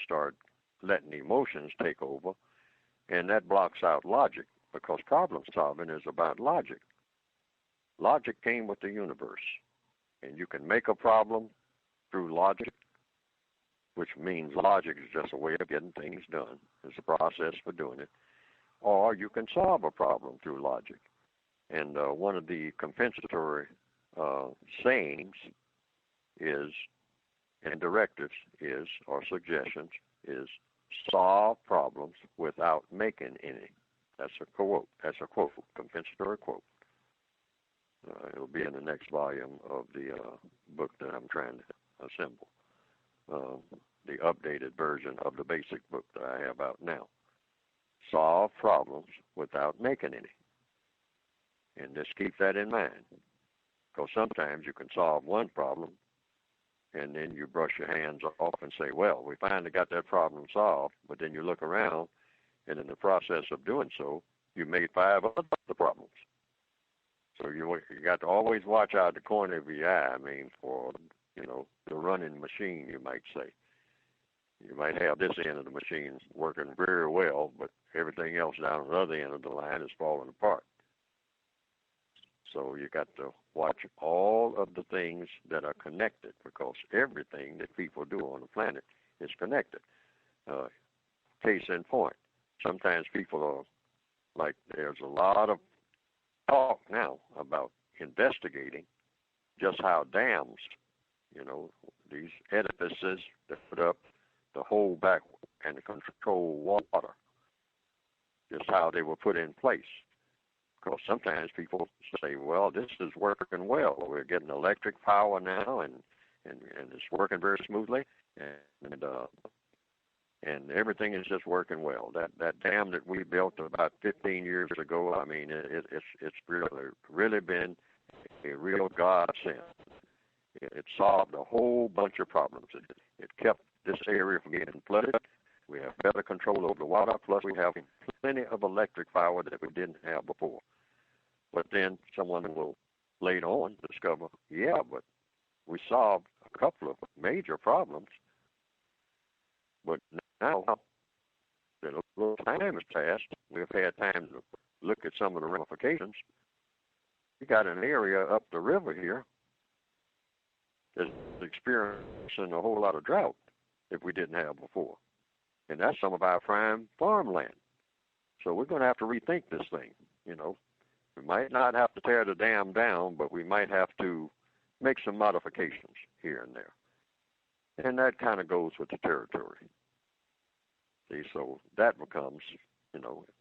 start letting emotions take over, and that blocks out logic because problem solving is about logic. Logic came with the universe, and you can make a problem through logic, which means logic is just a way of getting things done. It's a process for doing it. Or you can solve a problem through logic. And one of the compensatory sayings is, and directives is, or suggestions is, solve problems without making any. That's a quote. That's a quote, compensatory quote. It'll be in the next volume of the book that I'm trying to assemble. The updated version of the basic book that I have out now. Solve problems without making any. And just keep that in mind. Because sometimes you can solve one problem and then you brush your hands off and say, well, we finally got that problem solved. But then you look around, and in the process of doing so, you made 5 other problems. So you got to always watch out the corner of your eye, for, the running machine, you might say. You might have this end of the machine working very well, but everything else down on the other end of the line is falling apart. So you got to watch all of the things that are connected, because everything that people do on the planet is connected. Case in point, sometimes people are like, there's a lot of talk now about investigating just how dams, these edifices that put up to hold back and to control water, just how they were put in place. Because sometimes people say, well, this is working well. We're getting electric power now, and it's working very smoothly, and everything is just working well. That dam that we built about 15 years ago, it's really been a real godsend. It solved a whole bunch of problems. It kept this area from getting flooded. We have better control over the water, plus we have plenty of electric power that we didn't have before. But then someone will later on discover, yeah, but we solved a couple of major problems. But now that a little time has passed, we've had time to look at some of the ramifications. We got an area up the river here that's experiencing a whole lot of drought that we didn't have before. And that's some of our prime farmland. So we're going to have to rethink this thing, We might not have to tear the dam down, but we might have to make some modifications here and there. And that kind of goes with the territory. See, so that becomes,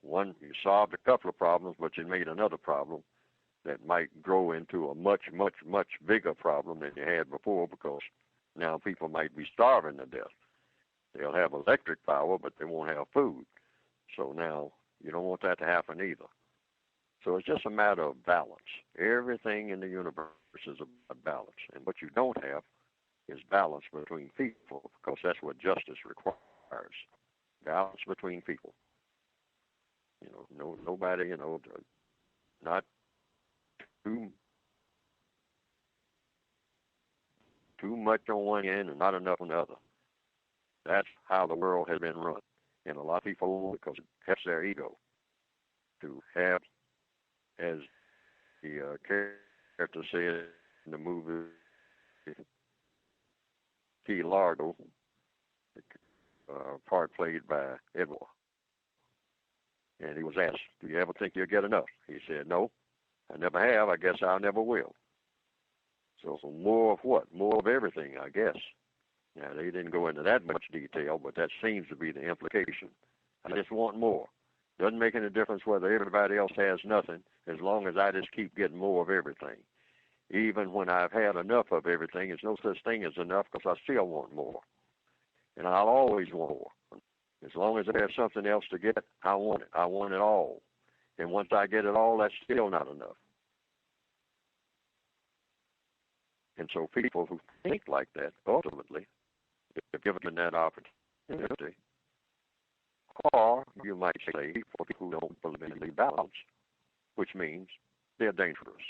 one, you solved a couple of problems, but you made another problem that might grow into a much, much, much bigger problem than you had before, because now people might be starving to death. They'll have electric power, but they won't have food. So now you don't want that to happen either. So it's just a matter of balance. Everything in the universe is about balance. And what you don't have is balance between people, because that's what justice requires. Balance between people. Nobody, not too much on one end and not enough on the other. That's how the world has been run. And a lot of people, because it helps their ego, to have, as the character said in the movie Key Largo, part played by Edward. And he was asked, do you ever think you'll get enough? He said, no, I never have. I guess I never will. So more of what? More of everything, I guess. Now, they didn't go into that much detail, but that seems to be the implication. I just want more. Doesn't make any difference whether everybody else has nothing, as long as I just keep getting more of everything. Even when I've had enough of everything, there's no such thing as enough, because I still want more. And I'll always want more. As long as there's something else to get, I want it. I want it all. And once I get it all, that's still not enough. And so people who think like that, ultimately, if given that opportunity, or you might say people who don't believe in balance, which means they're dangerous.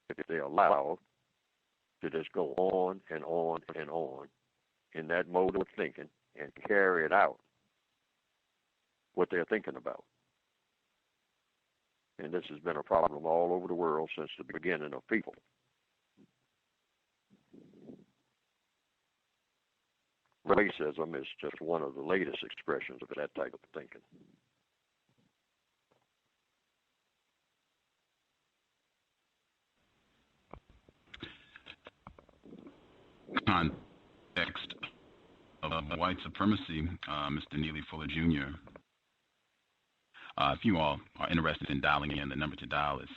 If they're allowed to just go on and on and on in that mode of thinking and carry it out what they're thinking about. And this has been a problem all over the world since the beginning of people. Racism is just one of the latest expressions of that type of thinking. Context of white supremacy, Mr. Neely Fuller Jr. If you all are interested in dialing in, the number to dial is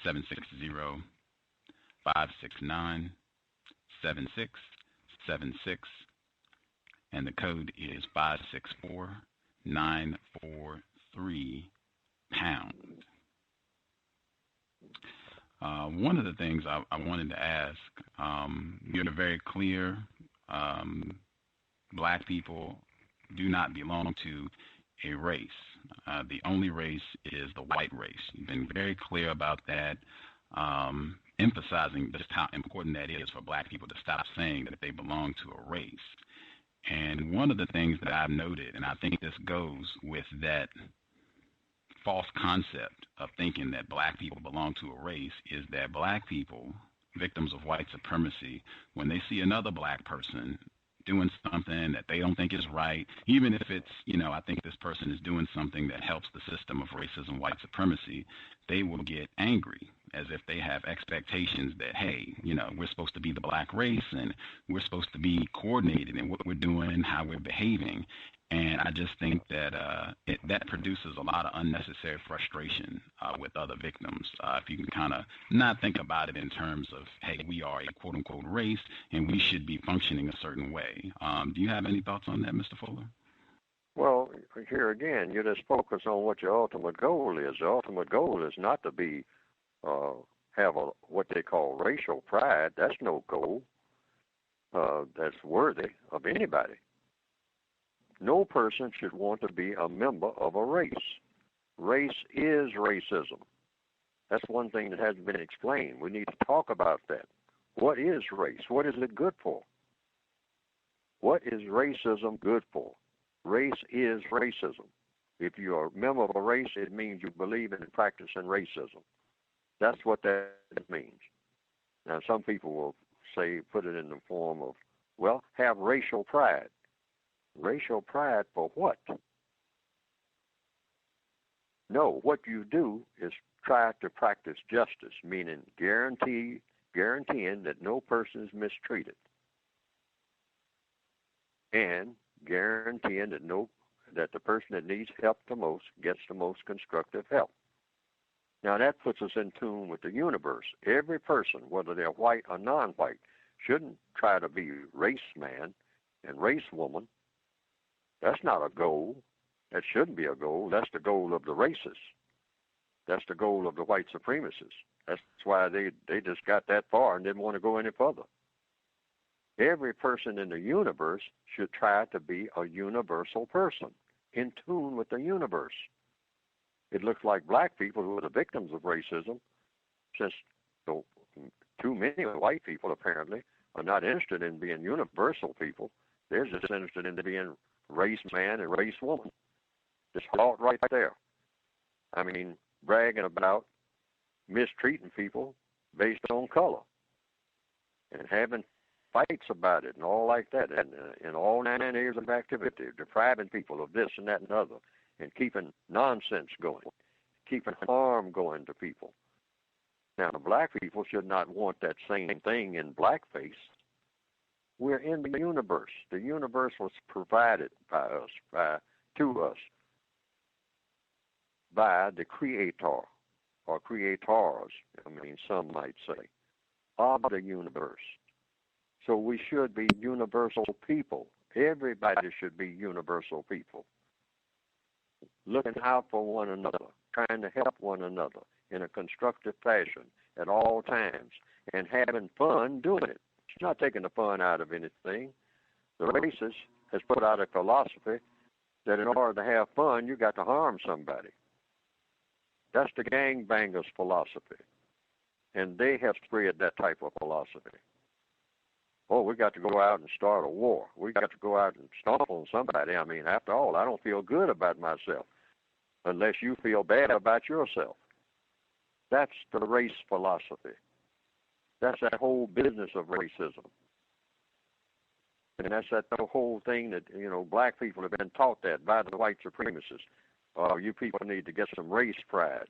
760-569-7676, and the code is 564-943-pound. One of the things I wanted to ask, you're very clear, black people do not belong to a race. The only race is the white race. You've been very clear about that, emphasizing just how important that is for black people to stop saying that they belong to a race. And one of the things that I've noted, and I think this goes with that false concept of thinking that black people belong to a race, is that black people, victims of white supremacy, when they see another black person doing something that they don't think is right, even if it's, I think this person is doing something that helps the system of racism, white supremacy, they will get angry as if they have expectations that, hey, we're supposed to be the black race and we're supposed to be coordinated in what we're doing and how we're behaving. And I just think that that produces a lot of unnecessary frustration with other victims. If you can kind of not think about it in terms of, hey, we are a quote-unquote race and we should be functioning a certain way. Do you have any thoughts on that, Mr. Fuller? Well, here again, you just focus on what your ultimate goal is. The ultimate goal is not to be have what they call racial pride. That's no goal that's worthy of anybody. No person should want to be a member of a race. Race is racism. That's one thing that hasn't been explained. We need to talk about that. What is race? What is it good for? What is racism good for? Race is racism. If you're a member of a race, it means you believe in and practicing racism. That's what that means. Now, some people will say, put it in the form of, well, have racial pride. Racial pride for what? No, what you do is try to practice justice, meaning guaranteeing that no person is mistreated, and guaranteeing that the person that needs help the most gets the most constructive help. Now that puts us in tune with the universe. Every person, whether they're white or non-white, shouldn't try to be race man and race woman. That's not a goal. That shouldn't be a goal. That's the goal of the racists. That's the goal of the white supremacists. That's why they just got that far and didn't want to go any further. Every person in the universe should try to be a universal person, in tune with the universe. It looks like black people who are the victims of racism, since too many white people apparently are not interested in being universal people. They're just interested in being race man and race woman. Just halt right there. I mean, bragging about mistreating people based on color and having fights about it and all like that, and all 9 areas of activity, depriving people of this and that and other, and keeping nonsense going, keeping harm going to people. Now, black people should not want that same thing in blackface. We're in the universe. The universe was provided to us by the Creator, or creators, some might say, of the universe. So we should be universal people. Everybody should be universal people. Looking out for one another, trying to help one another in a constructive fashion at all times, and having fun doing it. It's not taking the fun out of anything. The racist has put out a philosophy that in order to have fun, you got to harm somebody. That's the gangbangers philosophy. And they have spread that type of philosophy oh, we got to go out and start a war. We got to go out and stomp on somebody. I mean, after all, I don't feel good about myself unless you feel bad about yourself. That's the race philosophy. That's that whole business of racism. And that's that whole thing that, black people have been taught that by the white supremacists. You people need to get some race pride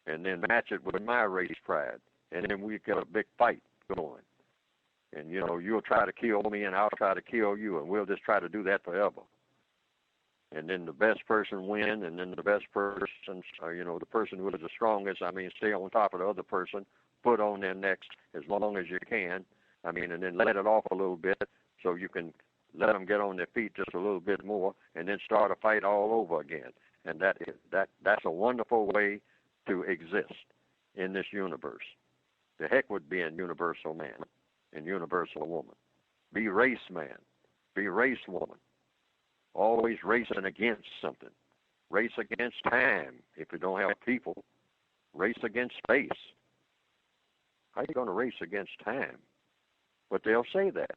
and then match it with my race pride. And then we get a big fight going. And, you'll try to kill me and I'll try to kill you, and we'll just try to do that forever. And then the best person win, and then the best person, the person who is the strongest, stay on top of the other person, put on their necks as long as you can, and then let it off a little bit so you can let them get on their feet just a little bit more, and then start a fight all over again. And that's a wonderful way to exist in this universe. The heck with being universal man and universal woman. Be race man. Be race woman. Always racing against something. Race against time if you don't have people. Race against space. How are you going to race against time? But they'll say that.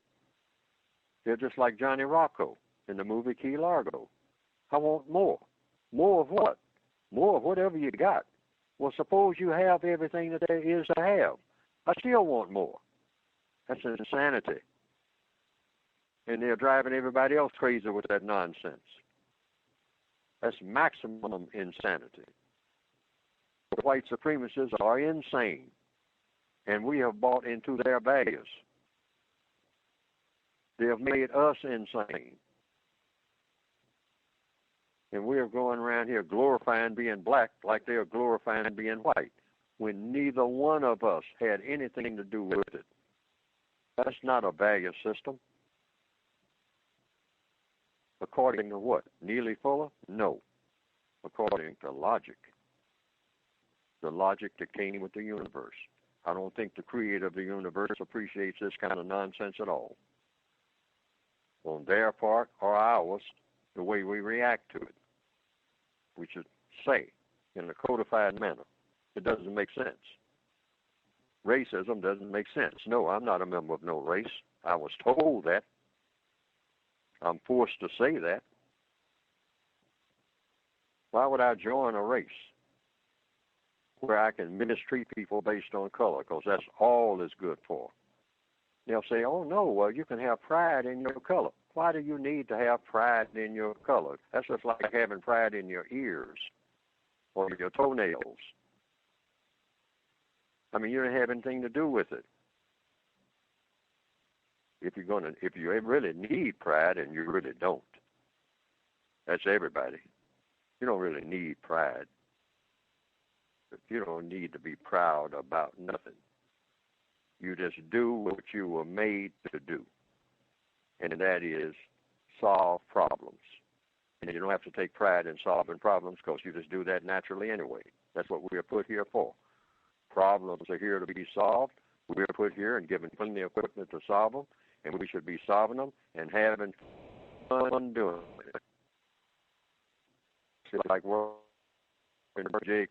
They're just like Johnny Rocco in the movie Key Largo. I want more. More of what? More of whatever you got. Well, suppose you have everything that there is to have. I still want more. That's insanity. And they're driving everybody else crazy with that nonsense. That's maximum insanity. The white supremacists are insane, and we have bought into their values. They have made us insane. And we are going around here glorifying being black like they are glorifying being white, when neither one of us had anything to do with it. That's not a value system. According to what? Neely Fuller? No. According to logic. The logic that came with the universe. I don't think the creator of the universe appreciates this kind of nonsense at all. On their part or ours, the way we react to it. We should say in a codified manner, it doesn't make sense. Racism doesn't make sense. No, I'm not a member of no race. I was told that. I'm forced to say that. Why would I join a race where I can mistreat people based on color? Because that's all it's good for. They'll say, oh, no, well, you can have pride in your color. Why do you need to have pride in your color? That's just like having pride in your ears or your toenails. You don't have anything to do with it. If you really need pride, and you really don't, that's everybody. You don't really need pride. But you don't need to be proud about nothing. You just do what you were made to do, and that is solve problems. And you don't have to take pride in solving problems because you just do that naturally anyway. That's what we are put here for. Problems are here to be solved. We are put here and given plenty of equipment to solve them, and we should be solving them and having fun doing it. It's like working jig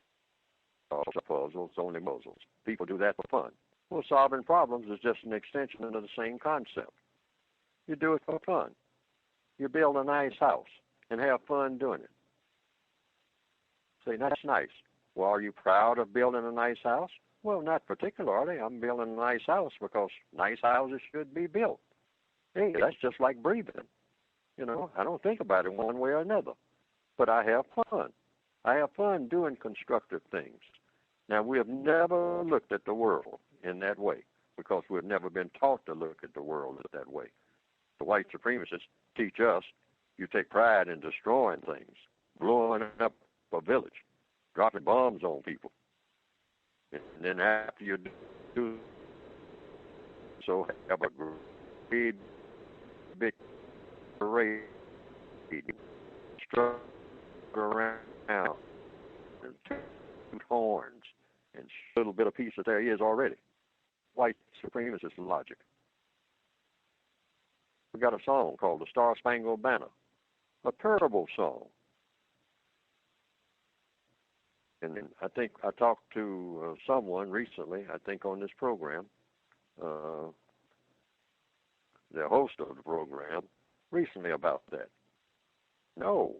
puzzles, only puzzles. People do that for fun. Well, solving problems is just an extension of the same concept. You do it for fun. You build a nice house and have fun doing it. Say, that's nice. Well, are you proud of building a nice house? Well, not particularly. I'm building a nice house because nice houses should be built. Hey, that's just like breathing. I don't think about it one way or another. But I have fun. I have fun doing constructive things. Now, we have never looked at the world in that way because we've never been taught to look at the world that way. The white supremacists teach us you take pride in destroying things, blowing up a village, dropping bombs on people. And then after you do so, have a great big parade, strut around and toot horns and little bit of peace that there is already. White supremacist logic. We got a song called the Star Spangled Banner, a terrible song. And I think I talked to someone recently, I think on this program, the host of the program, recently about that. No.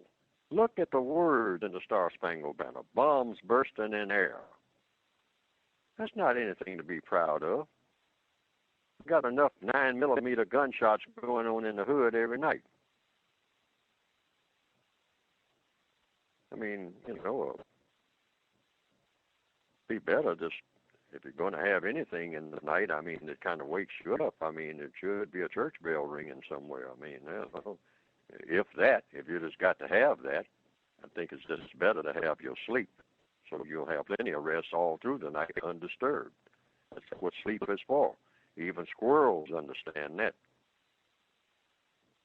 Look at the words in the Star Spangled Banner. Bombs bursting in air. That's not anything to be proud of. We've got enough 9mm gunshots going on in the hood every night. I mean, be better just if you're going to have anything in the night. I mean, it kind of wakes you up. I mean, it should be a church bell ringing somewhere. I mean, if you just got to have that, I think it's just better to have your sleep, so you'll have plenty of rest all through the night undisturbed. That's what sleep is for. Even squirrels understand that.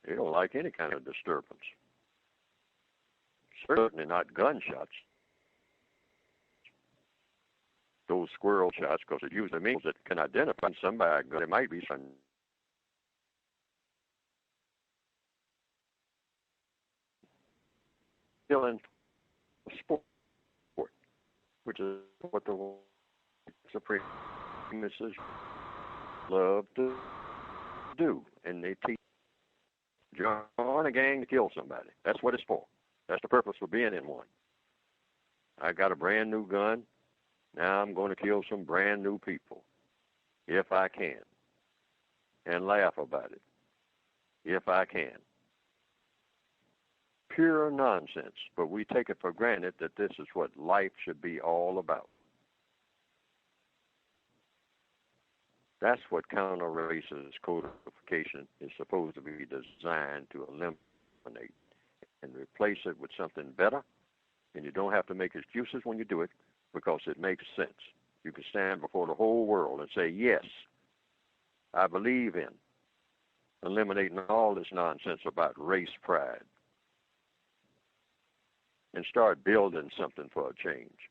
They don't like any kind of disturbance. Certainly not gunshots. Those squirrel shots, because it usually means it can identify somebody. There might be some killing sport, which is what the supremacists love to do, and they teach join a gang to kill somebody. That's what it's for. That's the purpose for being in one. I got a brand new gun. Now I'm going to kill some brand new people, if I can, and laugh about it, if I can. Pure nonsense, but we take it for granted that this is what life should be all about. That's what counter-racist codification is supposed to be designed to eliminate and replace it with something better, and you don't have to make excuses when you do it because it makes sense. You can stand before the whole world and say, yes, I believe in eliminating all this nonsense about race pride and start building something for a change.